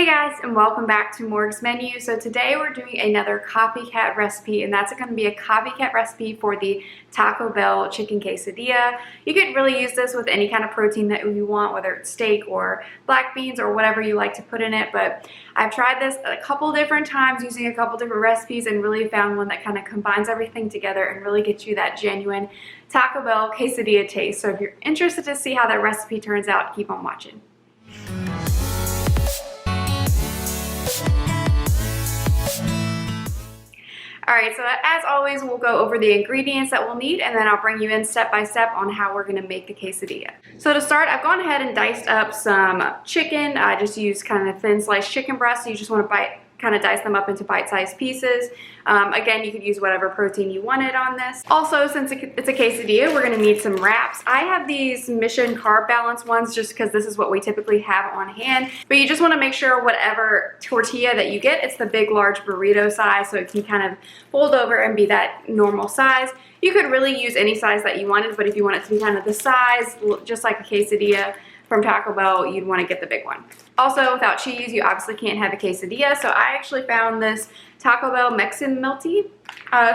Hey guys, and welcome back to Morgs Menu. So today we're doing another copycat recipe, and that's going to be a copycat recipe for the Taco Bell Chicken Quesadilla. You could really use this with any kind of protein that you want, whether it's steak or black beans or whatever you like to put in it. But I've tried this a couple different times using a couple different recipes and really found one that kind of combines everything together and really gets you that genuine Taco Bell Quesadilla taste. So if you're interested to see how that recipe turns out, keep on watching. Alright, so as always, we'll go over the ingredients that we'll need, and then I'll bring you in step by step on how we're going to make the quesadilla. So to start, I've gone ahead and diced up some chicken. I just used kind of thin sliced chicken breasts, so you just want to kind of dice them up into bite-sized pieces. Again, you could use whatever protein you wanted on this. Also, since it's a quesadilla, we're going to need some wraps. I have these Mission Carb Balance ones just because this is what we typically have on hand. But you just want to make sure whatever tortilla that you get, it's the big, large burrito size, so it can kind of fold over and be that normal size. You could really use any size that you wanted, but if you want it to be kind of the size, just like a quesadilla from Taco Bell, you'd want to get the big one. Also, without cheese, you obviously can't have a quesadilla, so I actually found this Taco Bell Mexican Melty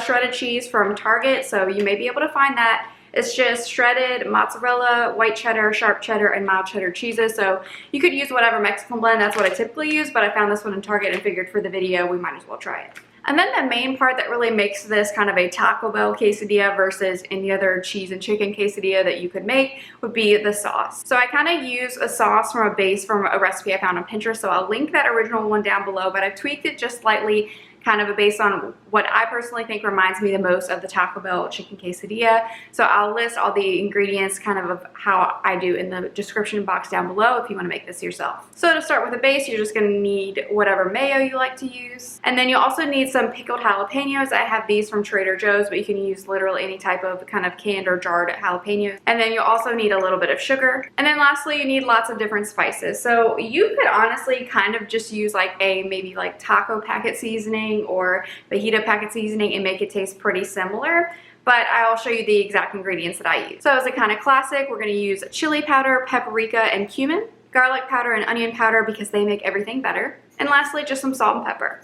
shredded cheese from Target, so you may be able to find that. It's just shredded mozzarella, white cheddar, sharp cheddar, and mild cheddar cheeses, so you could use whatever Mexican blend. That's what I typically use, but I found this one in Target and figured for the video we might as well try it. And then the main part that really makes this kind of a Taco Bell quesadilla versus any other cheese and chicken quesadilla that you could make would be the sauce. So I kind of use a sauce from a base from a recipe I found on Pinterest, so I'll link that original one down below, but I've tweaked it just slightly, kind of based on what I personally think reminds me the most of the Taco Bell Chicken Quesadilla. So I'll list all the ingredients kind of how I do in the description box down below if you want to make this yourself. So to start with the base, you're just going to need whatever mayo you like to use. And then you'll also need some pickled jalapeños. I have these from Trader Joe's, but you can use literally any type of kind of canned or jarred jalapeños. And then you'll also need a little bit of sugar. And then lastly, you need lots of different spices. So you could honestly kind of just use like maybe like taco packet seasoning or fajita packet seasoning and make it taste pretty similar, but I'll show you the exact ingredients that I use. So as a kind of classic, we're going to use chili powder, paprika, and cumin, garlic powder and onion powder because they make everything better, and lastly just some salt and pepper.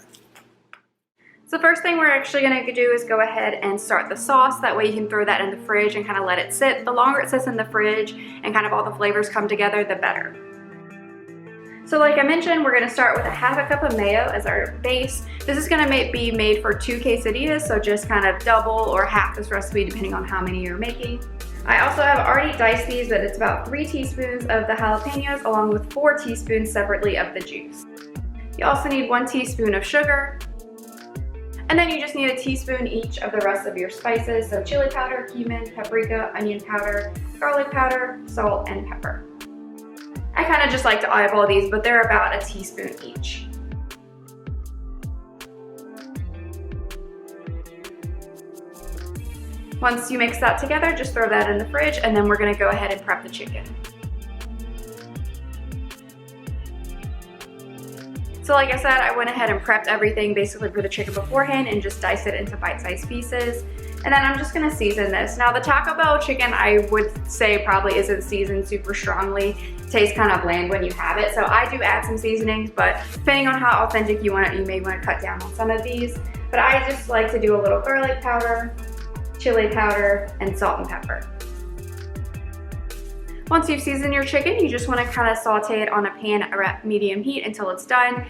So the first thing we're actually going to do is go ahead and start the sauce. That way you can throw that in the fridge and kind of let it sit. The longer it sits in the fridge and kind of all the flavors come together, the better. So like I mentioned, we're going to start with a half a cup of mayo as our base. This is going to be made for 2 quesadillas, so just kind of double or half this recipe depending on how many you're making. I also have already diced these, but it's about 3 teaspoons of the jalapeños along with 4 teaspoons separately of the juice. You also need 1 teaspoon of sugar. And then you just need a teaspoon each of the rest of your spices, so chili powder, cumin, paprika, onion powder, garlic powder, salt, and pepper. I kind of just like to eyeball these, but they're about a teaspoon each. Once you mix that together, just throw that in the fridge, and then we're going to go ahead and prep the chicken. So like I said, I went ahead and prepped everything basically for the chicken beforehand and just diced it into bite-sized pieces. And then I'm just going to season this. Now the Taco Bell chicken, I would say probably isn't seasoned super strongly. It tastes kind of bland when you have it. So I do add some seasonings, but depending on how authentic you want it, you may want to cut down on some of these. But I just like to do a little garlic powder, chili powder, and salt and pepper. Once you've seasoned your chicken, you just want to kind of saute it on a pan at medium heat until it's done.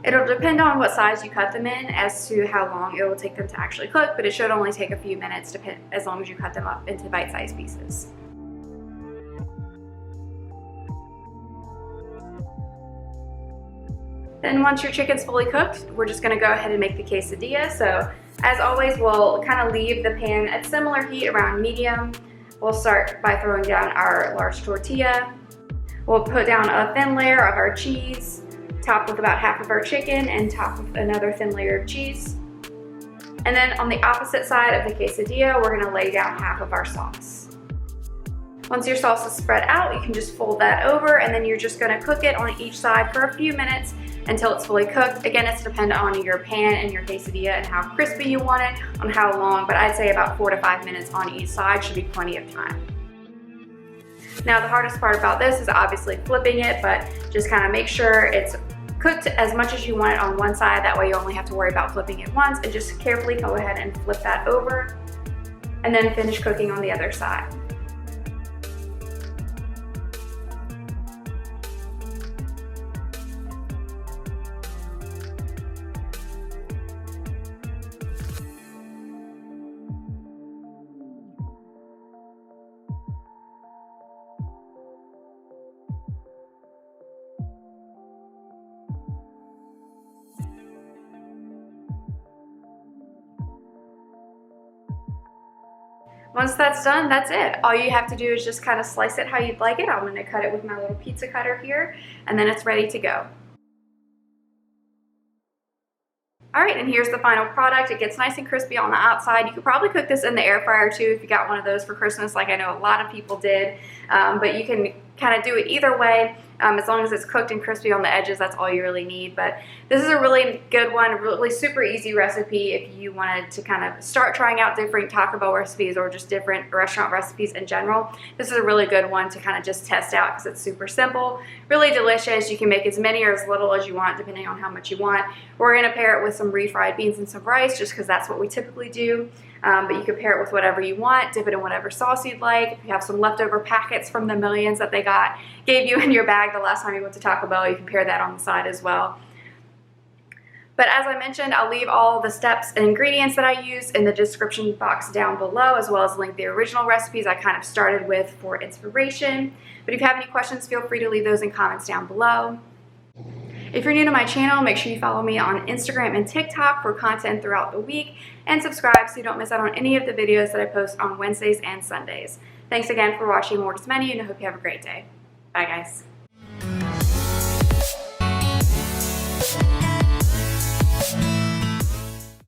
It'll depend on what size you cut them in as to how long it will take them to actually cook, but it should only take a few minutes as long as you cut them up into bite-sized pieces. Then once your chicken's fully cooked, we're just going to go ahead and make the quesadilla. So as always, we'll kind of leave the pan at similar heat around medium. We'll start by throwing down our large tortilla. We'll put down a thin layer of our cheese, top with about half of our chicken, and top with another thin layer of cheese. And then on the opposite side of the quesadilla, we're going to lay down half of our sauce. Once your sauce is spread out, you can just fold that over, and then you're just going to cook it on each side for a few minutes until it's fully cooked. Again, it's dependent on your pan and your quesadilla and how crispy you want it, on how long, but I'd say about 4 to 5 minutes on each side should be plenty of time. Now the hardest part about this is obviously flipping it, but just kind of make sure it's cooked as much as you want it on one side. That way you only have to worry about flipping it once, and just carefully go ahead and flip that over and then finish cooking on the other side. Once that's done, that's it. All you have to do is just kind of slice it how you'd like it. I'm going to cut it with my little pizza cutter here, and then it's ready to go. All right, and here's the final product. It gets nice and crispy on the outside. You could probably cook this in the air fryer too if you got one of those for Christmas, like I know a lot of people did, but you can kind of do it either way. As long as it's cooked and crispy on the edges, that's all you really need. But this is a really good one, really super easy recipe if you wanted to kind of start trying out different Taco Bell recipes or just different restaurant recipes in general. This is a really good one to kind of just test out because it's super simple, really delicious. You can make as many or as little as you want depending on how much you want. We're going to pair it with some refried beans and some rice just because that's what we typically do. But you can pair it with whatever you want, dip it in whatever sauce you'd like. If you have some leftover packets from the millions that they gave you in your bag the last time you went to Taco Bell, you can pair that on the side as well. But as I mentioned, I'll leave all the steps and ingredients that I use in the description box down below, as well as link the original recipes I kind of started with for inspiration. But if you have any questions, feel free to leave those in comments down below. If you're new to my channel, make sure you follow me on Instagram and TikTok for content throughout the week, and subscribe so you don't miss out on any of the videos that I post on Wednesdays and Sundays. Thanks again for watching Morgs Menu, and I hope you have a great day. Bye guys.